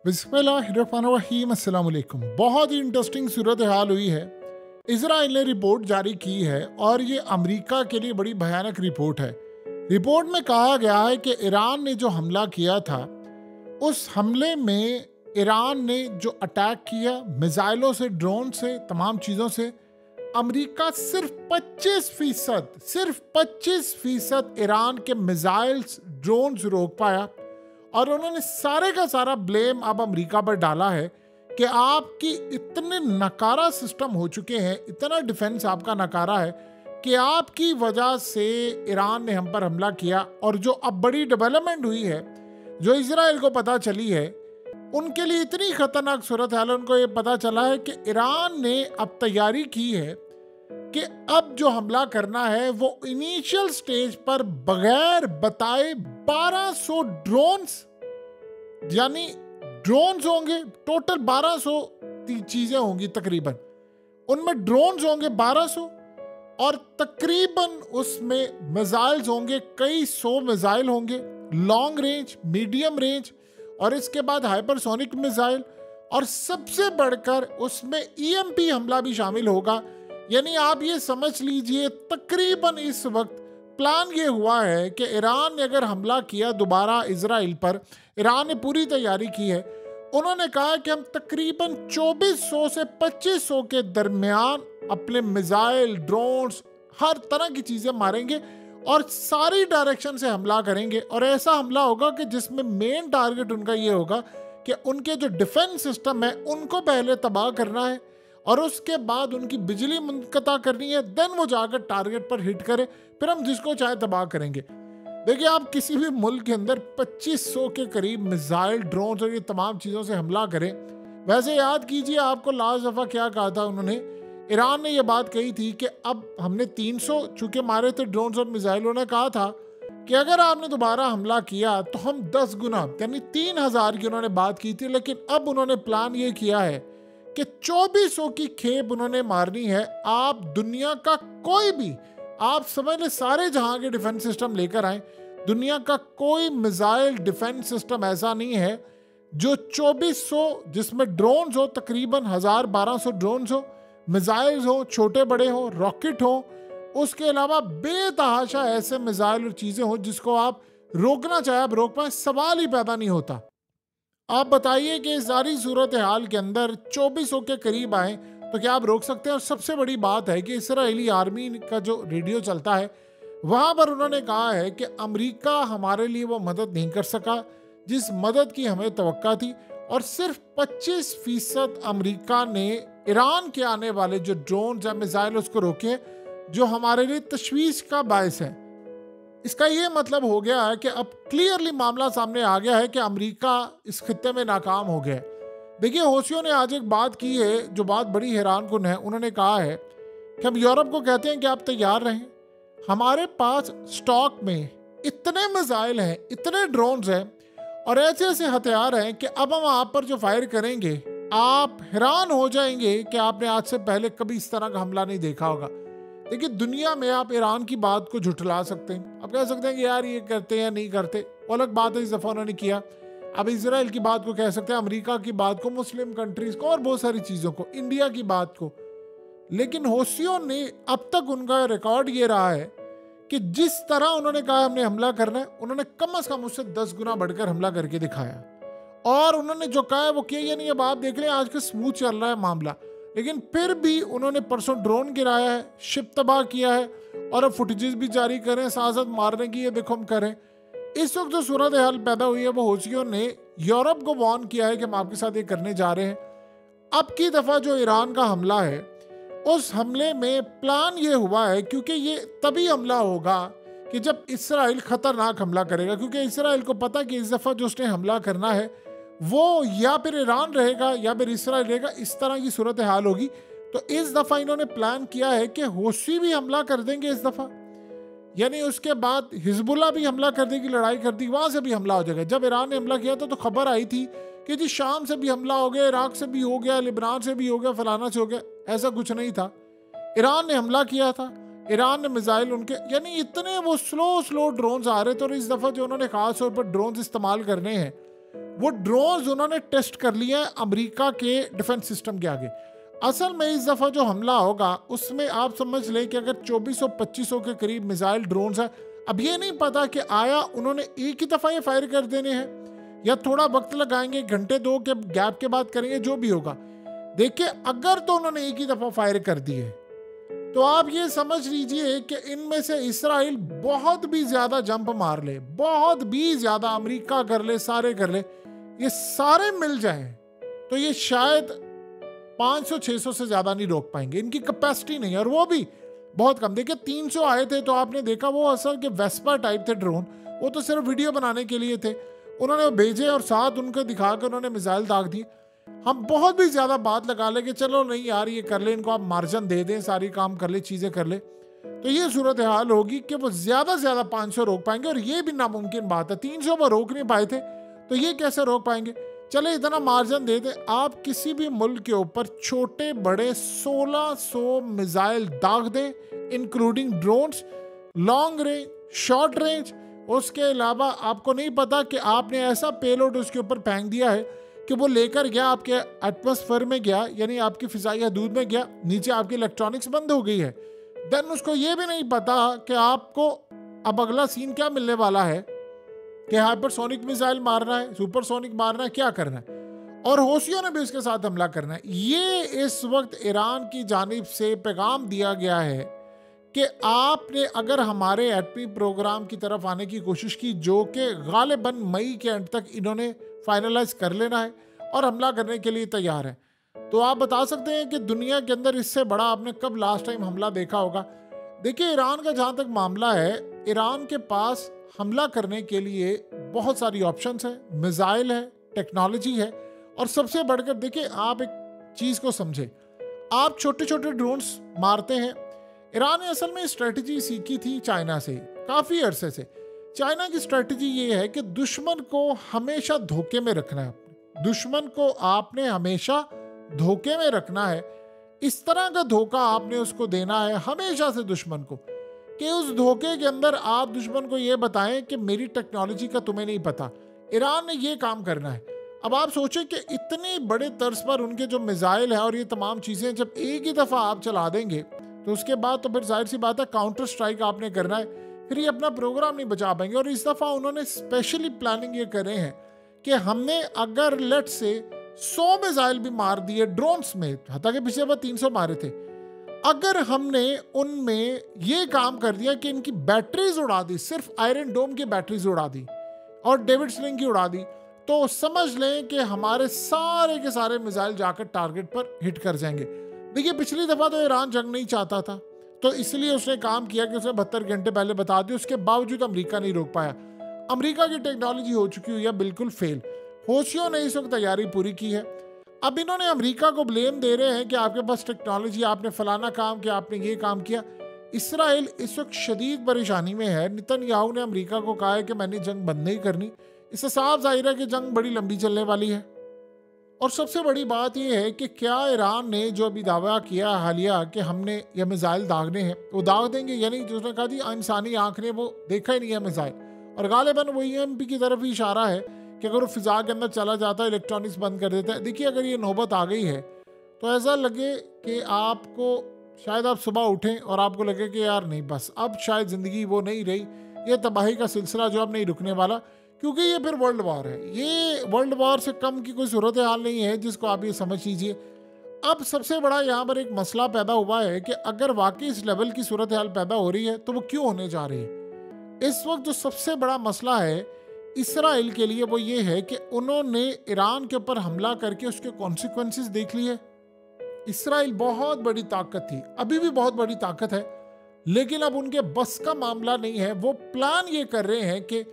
बिस्मिल्लाहिर्रहमानिर्रहीम, अस्सलाम वालेकुम। बहुत ही इंटरेस्टिंग सूरत हाल हुई है। इजराइल ने रिपोर्ट जारी की है और ये अमेरिका के लिए बड़ी भयानक रिपोर्ट है। रिपोर्ट में कहा गया है कि ईरान ने जो हमला किया था, उस हमले में ईरान ने जो अटैक किया मिसाइलों से, ड्रोन से, तमाम चीज़ों से, अमेरिका सिर्फ 25% ईरान के मिसाइल्स, ड्रोन्स रोक पाया। और उन्होंने सारे का सारा ब्लेम अब अमेरिका पर डाला है कि आपकी इतने नकारा सिस्टम हो चुके हैं, इतना डिफेंस आपका नकारा है कि आपकी वजह से ईरान ने हम पर हमला किया। और जो अब बड़ी डेवलपमेंट हुई है, जो इजराइल को पता चली है, उनके लिए इतनी खतरनाक सूरत हाल है। उनको ये पता चला है कि ईरान ने अब तैयारी की है कि अब जो हमला करना है वो इनिशियल स्टेज पर बगैर बताए 1200 ड्रोन्स, यानी ड्रोन्स होंगे टोटल 1200 चीजें होंगी तकरीबन, उनमें ड्रोन्स होंगे 1200 और तकरीबन उसमें मिसाइल्स होंगे, कई 100 मिसाइल होंगे, लॉन्ग रेंज, मीडियम रेंज और इसके बाद हाइपरसोनिक मिसाइल, और सबसे बढ़कर उसमें ईएमपी हमला भी शामिल होगा। यानी आप ये समझ लीजिए तकरीबन इस वक्त प्लान ये हुआ है कि ईरान ने अगर हमला किया दोबारा इजराइल पर, ईरान ने पूरी तैयारी की है। उन्होंने कहा कि हम तकरीबन 2400 से 2500 के दरमियान अपने मिसाइल, ड्रोन्स, हर तरह की चीज़ें मारेंगे और सारी डायरेक्शन से हमला करेंगे। और ऐसा हमला होगा कि जिसमें मेन टारगेट उनका ये होगा कि उनके जो डिफेंस सिस्टम है उनको पहले तबाह करना है और उसके बाद उनकी बिजली मुनक़ता करनी है, देन वो जाकर टारगेट पर हिट करे, फिर हम जिसको चाहे तबाह करेंगे। देखिए, आप किसी भी मुल्क के अंदर 2500 के करीब मिसाइल, ड्रोन और ये तमाम चीज़ों से हमला करें। वैसे याद कीजिए आपको लास्ट दफ़ा क्या कहा था उन्होंने, ईरान ने ये बात कही थी कि अब हमने 300 चूँकि मारे थे ड्रोन और मिसाइल, उन्होंने कहा था कि अगर आपने दोबारा हमला किया तो हम 10 गुना यानी 3000 की उन्होंने बात की थी। लेकिन अब उन्होंने प्लान ये किया है कि 2400 की खेप उन्होंने मारनी है। आप दुनिया का कोई भी, आप समझ लें सारे जहां के डिफेंस सिस्टम लेकर आए, दुनिया का कोई मिसाइल डिफेंस सिस्टम ऐसा नहीं है जो 2400, जिसमें ड्रोन्स हो तकरीबन 1000-1200 ड्रोन्स हो, मिसाइल्स हो, छोटे बड़े हो, रॉकेट हो, उसके अलावा बेतहाशा ऐसे मिसाइल और चीज़ें हो जिसको आप रोकना चाहे आप रोक पाए, सवाल ही पैदा नहीं होता। आप बताइए कि इस सारी सूरत हाल के अंदर 2400 के करीब आए तो क्या आप रोक सकते हैं? और सबसे बड़ी बात है कि इसराइली आर्मी का जो रेडियो चलता है वहाँ पर उन्होंने कहा है कि अमेरिका हमारे लिए वो मदद नहीं कर सका जिस मदद की हमें तवक्का थी, और सिर्फ 25% अमेरिका ने ईरान के आने वाले जो ड्रोन या मिसाइल उसको रोके, जो हमारे लिए तशवीश का बायस है। इसका ये मतलब हो गया है कि अब क्लियरली मामला सामने आ गया है कि अमेरिका इस खित्ते में नाकाम हो गया है। देखिए, होशियों ने आज एक बात की है जो बात बड़ी हैरानकुन है। उन्होंने कहा है कि हम यूरोप को कहते हैं कि आप तैयार रहें, हमारे पास स्टॉक में इतने मिसाइल हैं, इतने ड्रोन्स हैं और ऐसे ऐसे हथियार हैं कि अब हम आप पर जो फायर करेंगे आप हैरान हो जाएंगे कि आपने आज से पहले कभी इस तरह का हमला नहीं देखा होगा। देखिए, दुनिया में आप ईरान की बात को झुठला सकते हैं, आप कह सकते हैं कि यार ये करते हैं या नहीं करते, वो अलग बात है, इस दफ़ा उन्होंने किया। अब इजराइल की बात को कह सकते हैं, अमेरिका की बात को, मुस्लिम कंट्रीज़ को और बहुत सारी चीज़ों को, इंडिया की बात को। लेकिन होशियों ने अब तक उनका रिकॉर्ड ये रहा है कि जिस तरह उन्होंने कहा हमने हमला करना है, उन्होंने कम से कम उससे 10 गुना बढ़कर हमला करके दिखाया। और उन्होंने जो कहा है वो किया। यानी अब आप देख लें आज का स्मूथ चल रहा है मामला, लेकिन फिर भी उन्होंने परसों ड्रोन गिराया है, शिप तबाह किया है और अब फुटेजेस भी जारी करें, साथ साथ मारने की ये देखो हम करें। इस वक्त जो सूरत हाल पैदा हुई है वो होशियों ने यूरोप को वार्न किया है कि हम आपके साथ ये करने जा रहे हैं। अब की दफ़ा जो ईरान का हमला है, उस हमले में प्लान ये हुआ है, क्योंकि ये तभी हमला होगा कि जब इसराइल खतरनाक हमला करेगा, क्योंकि इसराइल को पता कि इस दफ़ा जो उसने हमला करना है वो या फिर ईरान रहेगा या फिर इसराइल रहेगा, इस तरह की सूरत हाल होगी। तो इस दफ़ा इन्होंने प्लान किया है कि हूसी भी हमला कर देंगे इस दफ़ा, यानी उसके बाद हिजबुल्लाह भी हमला कर देगी, लड़ाई कर दी, वहाँ से भी हमला हो जाएगा। जब ईरान ने हमला किया था तो खबर आई थी कि जी शाम से भी हमला हो गया, इराक से भी हो गया, लिबनान से भी हो गया, फलाना से हो गया। ऐसा कुछ नहीं था, ईरान ने हमला किया था, ईरान ने मिसाइल उनके, यानी इतने वो स्लो ड्रोन्स आ रहे थे। और इस दफ़ा जो उन्होंने ख़ास तौर पर ड्रोन्स इस्तेमाल करने हैं वो ड्रोन्स उन्होंने टेस्ट कर लिए हैं अमेरिका के डिफेंस सिस्टम के आगे। असल में इस दफ़ा जो हमला होगा उसमें आप समझ लें कि अगर 2400-2500 के करीब मिसाइल ड्रोन्स हैं। अब ये नहीं पता कि आया उन्होंने एक ही दफ़ा ये फायर कर देने हैं या थोड़ा वक्त लगाएंगे, घंटे दो के गैप के बाद करेंगे, जो भी होगा। देखिए, अगर तो उन्होंने एक ही दफ़ा फायर कर दिए तो आप ये समझ लीजिए कि इनमें से इसराइल बहुत भी ज़्यादा जंप मार ले, बहुत भी ज़्यादा, अमेरिका कर ले, सारे कर ले, ये सारे मिल जाएं तो ये शायद 500-600 से ज़्यादा नहीं रोक पाएंगे। इनकी कैपेसिटी नहीं है, और वो भी बहुत कम। देखिए 300 आए थे तो आपने देखा वो असल के वेस्पा टाइप थे ड्रोन, वो तो सिर्फ वीडियो बनाने के लिए थे, उन्होंने भेजे और साथ उनको दिखाकर उन्होंने मिसाइल दाग दी। हम बहुत भी ज़्यादा बात लगा ले कि चलो नहीं यार ये कर ले, इनको आप मार्जिन दे दें, सारी काम कर ले, चीज़ें कर ले, तो ये सूरत हाल होगी कि वो ज़्यादा से ज़्यादा 500 रोक पाएंगे, और ये भी नामुमकिन बात है। 300 वो रोक नहीं पाए थे तो ये कैसे रोक पाएंगे। चले इतना मार्जिन दे दें, आप किसी भी मुल्क के ऊपर छोटे बड़े 1600 मिसाइल दाग दें, including drones, long range, short range. उसके अलावा आपको नहीं पता कि आपने ऐसा पेलोड उसके ऊपर फेंक दिया है कि वो लेकर गया आपके एटमॉस्फेयर में गया, यानी आपकी फिजाई हदूद में गया, नीचे आपकी इलेक्ट्रॉनिक्स बंद हो गई है। देन उसको ये भी नहीं पता कि आपको अब अगला सीन क्या मिलने वाला है, कि हाइपरसोनिक मिसाइल मारना है, सुपरसोनिक मारना है, क्या करना है, और हौसियों ने भी उसके साथ हमला करना है। ये इस वक्त ईरान की जानिब से पैगाम दिया गया है कि आपने अगर हमारे एटमी प्रोग्राम की तरफ आने की कोशिश की, जो कि गालिबन मई के एंड तक इन्होंने फाइनलाइज कर लेना है और हमला करने के लिए तैयार है, तो आप बता सकते हैं कि दुनिया के अंदर इससे बड़ा आपने कब लास्ट टाइम हमला देखा होगा। देखिए, ईरान का जहाँ तक मामला है, ईरान के पास हमला करने के लिए बहुत सारी ऑप्शंस हैं, मिसाइल है, टेक्नोलॉजी है, और सबसे बढ़कर देखिए आप एक चीज़ को समझे, आप छोटे छोटे ड्रोन्स मारते हैं। ईरान ने असल में स्ट्रेटजी सीखी थी चाइना से काफ़ी अरसे से। चाइना की स्ट्रेटजी ये है कि दुश्मन को हमेशा धोखे में रखना है, दुश्मन को आपने हमेशा धोखे में रखना है। इस तरह का धोखा आपने उसको देना है हमेशा से दुश्मन को, कि उस धोखे के अंदर आप दुश्मन को ये बताएं कि मेरी टेक्नोलॉजी का तुम्हें नहीं पता। ईरान ने ये काम करना है। अब आप सोचें कि इतने बड़े तर्ज पर उनके जो मिसाइल है और ये तमाम चीज़ें जब एक ही दफ़ा आप चला देंगे तो उसके बाद तो फिर जाहिर सी बात है काउंटर स्ट्राइक आपने करना है, फिर ये अपना प्रोग्राम नहीं बचा पाएंगे। और इस दफ़ा उन्होंने स्पेशली प्लानिंग ये करे हैं कि हमने अगर लेट से 100 मिसाइल भी मार दिए ड्रोन्स में, हालांकि पिछले बार 300 मारे थे, अगर हमने उनमें ये काम कर दिया कि इनकी बैटरीज उड़ा दी, सिर्फ आयरन डोम की बैटरीज उड़ा दी और डेविड स्लिंग की उड़ा दी, तो समझ लें कि हमारे सारे के सारे मिसाइल जाकर टारगेट पर हिट कर जाएंगे। देखिए, पिछली दफ़ा तो ईरान जंग नहीं चाहता था, तो इसलिए उसने काम किया कि उसने 72 घंटे पहले बता दिया, उसके बावजूद अमेरिका नहीं रोक पाया। अमेरिका की टेक्नोलॉजी हो चुकी हुई है बिल्कुल फेल। हौसियों ने इस वक्त तैयारी पूरी की है। अब इन्होंने अमेरिका को ब्लेम दे रहे हैं कि आपके पास टेक्नोलॉजी, आपने फलाना काम किया, आपने ये काम किया। इसराइल इस वक्त शदीद परेशानी में है। नेतन्याहू ने अमेरिका को कहा है कि मैंने जंग बंद नहीं करनी। इससे साफ जाहिर है कि जंग बड़ी लंबी चलने वाली है। और सबसे बड़ी बात यह है कि क्या ईरान ने जो अभी दावा किया हालिया कि हमने ये मिसाइल दागने हैं, वो दाग देंगे, यानी जो उसने कहा जी इंसानी आंख ने वो देखा ही नहीं है मिसाइल, और गालिबन वो EMP की तरफ ही इशारा है कि अगर वो फिजा के अंदर चला जाता है, इलेक्ट्रॉनिक्स बंद कर देता है। देखिए, अगर ये नौबत आ गई है तो ऐसा लगे कि आपको शायद आप सुबह उठें और आपको लगे कि यार नहीं, बस अब शायद ज़िंदगी वो नहीं रही, ये तबाही का सिलसिला जो अब नहीं रुकने वाला, क्योंकि ये फिर वर्ल्ड वॉर है। ये वर्ल्ड वॉर से कम की कोई सूरत हाल नहीं है जिसको आप ये समझ लीजिए। अब सबसे बड़ा यहाँ पर एक मसला पैदा हुआ है कि अगर वाकई इस लेवल की सूरत हाल पैदा हो रही है तो वो क्यों होने जा रही है। इस वक्त जो सबसे बड़ा मसला है इसराइल के लिए वो ये है कि उन्होंने ईरान के ऊपर हमला करके उसके कॉन्सिक्वेंसेस देख लिए। इसराइल बहुत बड़ी ताकत थी, अभी भी बहुत बड़ी ताकत है, लेकिन अब उनके बस का मामला नहीं है। वो प्लान ये कर रहे हैं कि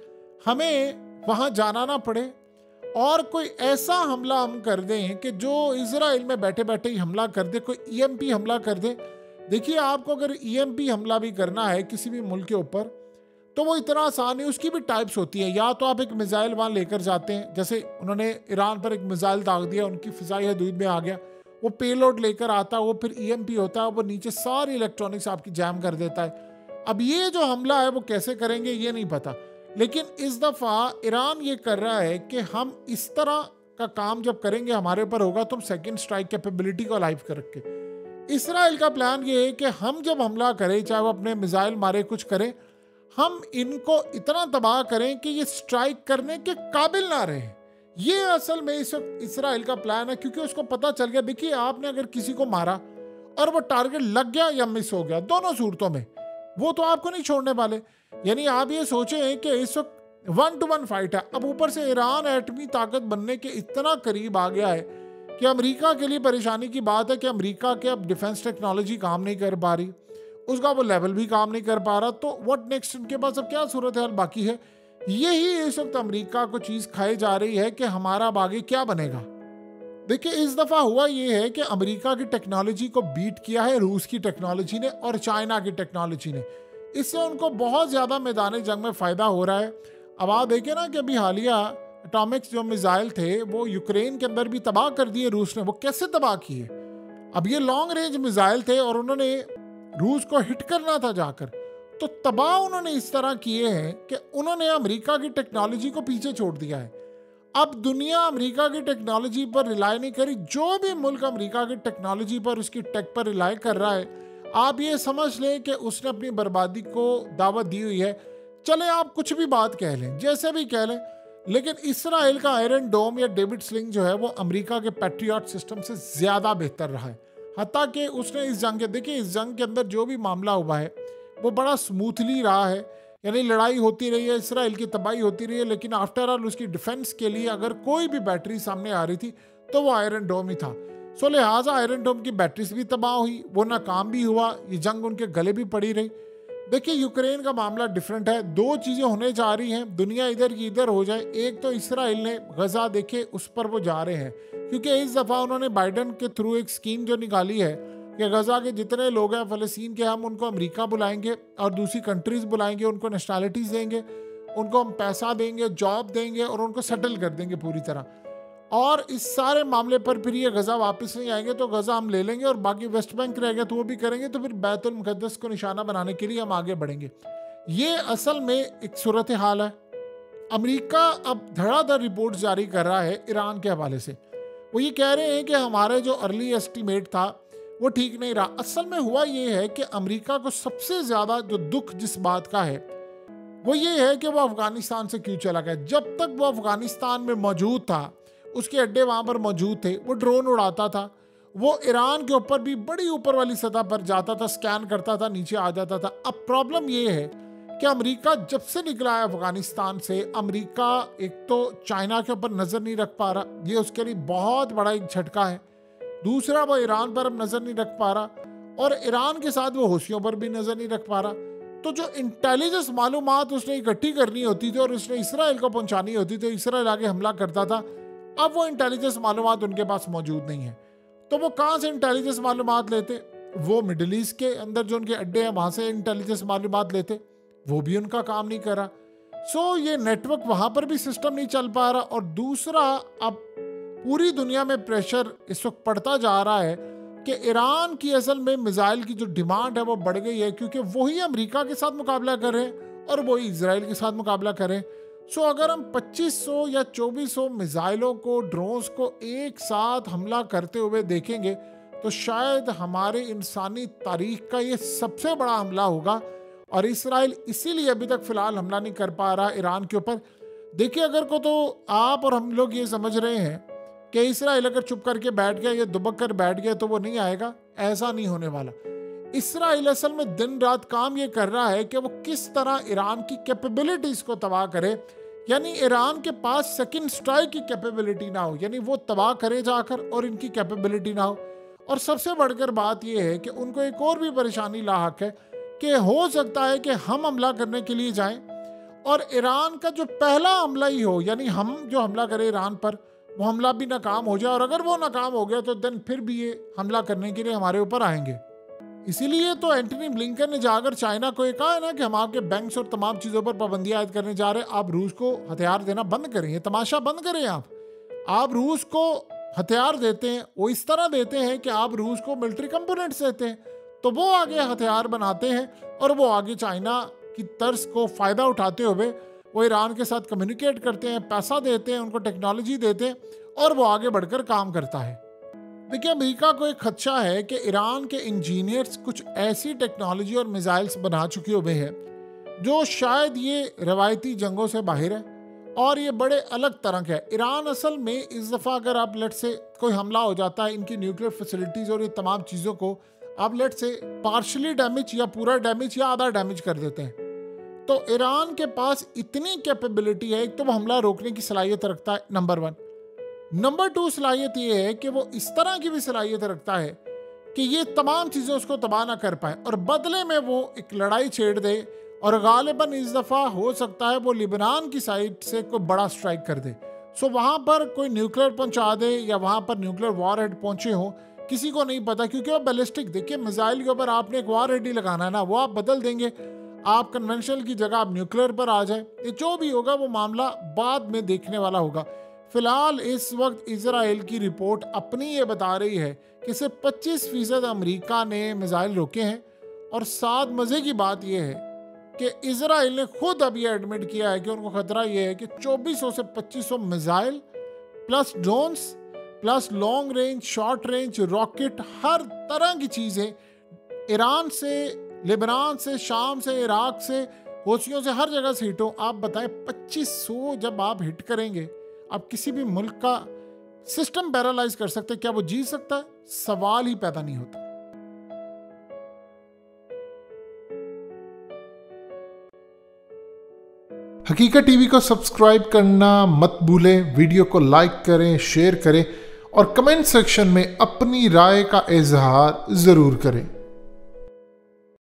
हमें वहां जाना ना पड़े और कोई ऐसा हमला हम कर दें कि जो इजराइल में बैठे बैठे ही हमला कर दे, कोई EMP हमला कर दे। देखिए, आपको अगर EMP हमला भी करना है किसी भी मुल्क के ऊपर तो वो इतना आसान नहीं, उसकी भी टाइप्स होती है। या तो आप एक मिसाइल वहाँ लेकर जाते हैं, जैसे उन्होंने ईरान पर एक मिसाइल दाग दिया, उनकी फिजाई हदूद में आ गया, वो पेलोड लेकर आता है, वो फिर EMP होता है, वो नीचे सारी इलेक्ट्रॉनिक्स आपकी जैम कर देता है। अब ये जो हमला है वो कैसे करेंगे ये नहीं पता, लेकिन इस दफ़ा ईरान ये कर रहा है कि हम इस तरह का काम जब करेंगे हमारे ऊपर होगा तो हम सेकेंड स्ट्राइक कैपेबिलिटी को लाइव कर रखे। इसराइल का प्लान ये है कि हम जब हमला करें, चाहे वो अपने मिसाइल मारे कुछ करें, हम इनको इतना तबाह करें कि ये स्ट्राइक करने के काबिल ना रहे। ये असल में इस वक्त इसराइल का प्लान है, क्योंकि उसको पता चल गया, देखिए आपने अगर किसी को मारा और वो टारगेट लग गया या मिस हो गया, दोनों सूरतों में वो तो आपको नहीं छोड़ने वाले। यानी आप ये सोचें कि इस वक्त 1 to 1 फाइट है। अब ऊपर से ईरान एटमी ताकत बनने के इतना करीब आ गया है कि अमेरिका के लिए परेशानी की बात है कि अमेरिका के अब डिफेंस टेक्नोलॉजी काम नहीं कर पा रही, उसका वो लेवल भी काम नहीं कर पा रहा। तो व्हाट नेक्स्ट, उनके पास अब क्या सूरत हाल बाकी है। यही इस वक्त अमेरिका को चीज़ खाई जा रही है कि हमारा अब आगे क्या बनेगा। देखिए इस दफ़ा हुआ ये है कि अमेरिका की टेक्नोलॉजी को बीट किया है रूस की टेक्नोलॉजी ने और चाइना की टेक्नोलॉजी ने। इससे उनको बहुत ज़्यादा मैदान जंग में फ़ायदा हो रहा है। अब आप देखें ना कि अभी हालिया एटॉमिक्स जो मिसाइल थे वो यूक्रेन के अंदर भी तबाह कर दिए रूस ने। वो कैसे तबाह किए? अब ये लॉन्ग रेंज मिसाइल थे और उन्होंने रूस को हिट करना था जाकर, तो तबाह उन्होंने इस तरह किए हैं कि उन्होंने अमेरिका की टेक्नोलॉजी को पीछे छोड़ दिया है। अब दुनिया अमेरिका की टेक्नोलॉजी पर रिलाय नहीं करी। जो भी मुल्क अमेरिका की टेक्नोलॉजी पर, उसकी टेक पर रिलाय कर रहा है, आप ये समझ लें कि उसने अपनी बर्बादी को दावत दी हुई है। चले आप कुछ भी बात कह लें, जैसे भी कह लें, लेकिन इसराइल का आयरन डोम या डेविड स्लिंग जो है वो अमेरिका के पैट्रियट सिस्टम से ज़्यादा बेहतर रहा है। हत्ता कि उसने इस जंग के, देखिए इस जंग के अंदर जो भी मामला हुआ है वो बड़ा स्मूथली रहा है। यानी लड़ाई होती रही है, इसराइल की तबाही होती रही है, लेकिन आफ्टर ऑल उसकी डिफेंस के लिए अगर कोई भी बैटरी सामने आ रही थी तो वो आयरन डोम ही था। सो लिहाजा आयरन डोम की बैटरीज भी तबाह हुई, वो नाकाम भी हुआ, ये जंग उनके गले भी पड़ी रही। देखिए यूक्रेन का मामला डिफरेंट है। दो चीज़ें होने जा रही हैं, दुनिया इधर की इधर हो जाए। एक तो इसराइल ने गजा देखे उस पर वो जा रहे हैं, क्योंकि इस दफ़ा उन्होंने बाइडन के थ्रू एक स्कीम जो निकाली है कि गजा के जितने लोग हैं फ़लस्तीन के, हम उनको अमेरिका बुलाएंगे और दूसरी कंट्रीज़ बुलाएंगे, उनको नेशनैलिटीज़ देंगे, उनको हम पैसा देंगे, जॉब देंगे और उनको सेटल कर देंगे पूरी तरह। और इस सारे मामले पर फिर ये गजा वापस नहीं आएंगे तो गजा हम ले लेंगे और बाकी वेस्ट बैंक रह गया तो वो भी करेंगे, तो फिर बैतुल मुक़द्दस को निशाना बनाने के लिए हम आगे बढ़ेंगे। ये असल में एक सूरत हाल है। अमेरिका अब धड़ाधड़ रिपोर्ट जारी कर रहा है ईरान के हवाले से। वो ये कह रहे हैं कि हमारे जो अर्ली एस्टीमेट था वो ठीक नहीं रहा। असल में हुआ ये है कि अमेरिका को सबसे ज़्यादा जो दुख जिस बात का है वो ये है कि वो अफ़गानिस्तान से क्यों चला गया। जब तक वो अफ़गानिस्तान में मौजूद था, उसके अड्डे वहाँ पर मौजूद थे, वो ड्रोन उड़ाता था, वो ईरान के ऊपर भी बड़ी ऊपर वाली सतह पर जाता था, स्कैन करता था, नीचे आ जाता था। अब प्रॉब्लम ये है कि अमेरिका जब से निकला है अफ़गानिस्तान से, अमेरिका एक तो चाइना के ऊपर नज़र नहीं रख पा रहा, ये उसके लिए बहुत बड़ा एक झटका है। दूसरा, वो ईरान पर अब नज़र नहीं रख पा रहा और ईरान के साथ वो हूसियों पर भी नज़र नहीं रख पा रहा। तो जो इंटेलिजेंस मालूमात उसने इकट्ठी करनी होती थी और उसने इसराइल को पहुंचानी होती थी, इसराइल आगे हमला करता था, अब वो इंटेलिजेंस मालूमात उनके पास मौजूद नहीं है। तो वो कहाँ से इंटेलिजेंस मालूमात लेते? वो मिडल ईस्ट के अंदर जो उनके अड्डे हैं वहाँ से इंटेलिजेंस मालूमात लेते, वो भी उनका काम नहीं करा। सो ये नेटवर्क वहाँ पर भी सिस्टम नहीं चल पा रहा। और दूसरा, अब पूरी दुनिया में प्रेशर इस वक्त पड़ता जा रहा है कि ईरान की असल में मिसाइल की जो डिमांड है वो बढ़ गई है, क्योंकि वही अमेरिका के साथ मुकाबला कर रहे हैं और वही इजराइल के साथ मुकाबला कर रहे हैं। सो अगर हम 2500 या 2400 मिसाइलों को, ड्रोन्स को एक साथ हमला करते हुए देखेंगे तो शायद हमारे इंसानी तारीख का ये सबसे बड़ा हमला होगा। और इसराइल इसीलिए अभी तक फ़िलहाल हमला नहीं कर पा रहा ईरान के ऊपर। देखिए अगर को तो आप और हम लोग ये समझ रहे हैं कि इसराइल अगर चुप करके बैठ गया या दुबक कर बैठ गया तो वो नहीं आएगा, ऐसा नहीं होने वाला। इसराइल असल में दिन रात काम ये कर रहा है कि वो किस तरह ईरान की कैपेबिलिटीज़ को तबाह करे। यानी ईरान के पास सेकंड स्ट्राइक की कैपेबिलिटी ना हो, यानी वो तबाह करे जाकर और इनकी कैपेबिलिटी ना हो। और सबसे बढ़कर बात यह है कि उनको एक और भी परेशानी लाहक है कि हो सकता है कि हम हमला करने के लिए जाएं और ईरान का जो पहला हमला ही हो, यानी हम जो हमला करें ईरान पर, वो हमला भी नाकाम हो जाए। और अगर वो नाकाम हो गया तो देन फिर भी ये हमला करने के लिए हमारे ऊपर आएंगे। इसीलिए तो एंटनी ब्लिंकन ने जाकर चाइना को ये कहा है ना कि हम आपके बैंक्स और तमाम चीज़ों पर पाबंदी आयद करने जा रहे हैं, आप रूस को हथियार देना बंद करें, ये तमाशा बंद करें। आप रूस को हथियार देते हैं, वो इस तरह देते हैं कि आप रूस को मिलिट्री कंपोनेंट्स देते हैं, तो वो आगे हथियार बनाते हैं और वो आगे चाइना की तर्ज को फ़ायदा उठाते हुए वो ईरान के साथ कम्युनिकेट करते हैं, पैसा देते हैं, उनको टेक्नोलॉजी देते हैं और वो आगे बढ़कर काम करता है। देखिए, अमेरिका को एक खदशा है कि ईरान के इंजीनियर्स कुछ ऐसी टेक्नोलॉजी और मिसाइल्स बना चुके हुए हैं जो शायद ये रवायती जंगों से बाहर है और ये बड़े अलग तरह का है। ईरान असल में इस दफ़ा अगर आप लेट से कोई हमला हो जाता है, इनकी न्यूक्लियर फैसिलिटीज़ और ये तमाम चीज़ों को आप लेट से पार्शली डैमेज या पूरा डैमेज या आधा डैमेज कर देते हैं, तो ईरान के पास इतनी कैपेबिलिटी है, एक तो वो हमला रोकने की सलाहियत रखता है, नंबर 1। नंबर 2 सलाहियत ये है कि वो इस तरह की भी सलाहियत रखता है कि ये तमाम चीज़ें उसको तबाह ना कर पाए और बदले में वो एक लड़ाई छेड़ दे और गालिबन इस दफ़ा हो सकता है वो लिबनान की साइड से कोई बड़ा स्ट्राइक कर दे। सो वहाँ पर कोई न्यूक्लियर पहुँचा दे या वहाँ पर न्यूक्लियर वॉर हेड पहुँचे हो, किसी को नहीं पता, क्योंकि वो बैलिस्टिक, देखिए मिसाइल के ऊपर आपने एक वॉर हेड ही लगाना है ना, वो आप बदल देंगे, आप कन्वेंशनल की जगह आप न्यूक्लियर पर आ जाए। ये जो भी होगा वो मामला बाद में देखने वाला होगा। फिलहाल इस वक्त इजराइल की रिपोर्ट अपनी ये बता रही है कि सिर्फ 25% अमेरिका ने मिसाइल रोके हैं। और साथ मज़े की बात यह है कि इजराइल ने खुद अब ये एडमिट किया है कि उनको खतरा ये है कि 2400 से 2500 missile plus drones plus long range, short range rocket, हर तरह की चीज़ें ईरान से, लेबनान से, शाम से, इराक से, हौसियों से, हर जगह से हिट हो। आप बताएं 2500 जब आप हिट करेंगे, आप किसी भी मुल्क का सिस्टम पैरालाइज कर सकते हैं। क्या वो जी सकता है? सवाल ही पैदा नहीं होता। हकीकत टीवी को सब्सक्राइब करना मत भूलें, वीडियो को लाइक करें, शेयर करें और कमेंट सेक्शन में अपनी राय का इजहार ज़रूर करें।